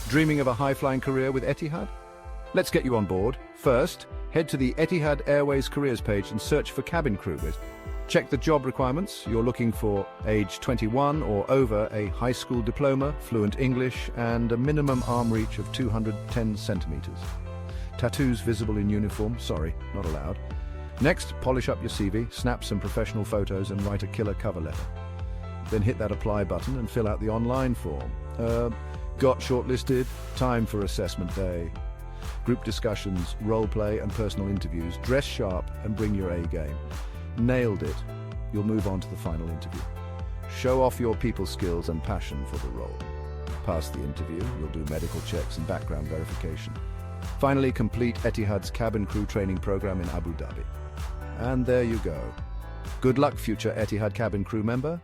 Dreaming of a high-flying career with Etihad? Let's get you on board. First, head to the Etihad Airways Careers Page and search for cabin crew. Check the job requirements. You're looking for age 21 or over, a high school diploma, fluent English, and a minimum arm reach of 210 centimeters. Tattoos visible in uniform? Sorry, not allowed. Next, polish up your CV, snap some professional photos, and write a killer cover letter. Then hit that apply button and fill out the online form. Got shortlisted? Time for assessment day. Group discussions, role play, and personal interviews. Dress sharp and bring your A game. Nailed it. You'll move on to the final interview. Show off your people skills and passion for the role. Pass the interview, you'll do medical checks and background verification. Finally, complete Etihad's cabin crew training program in Abu Dhabi. And there you go. Good luck, future Etihad cabin crew member.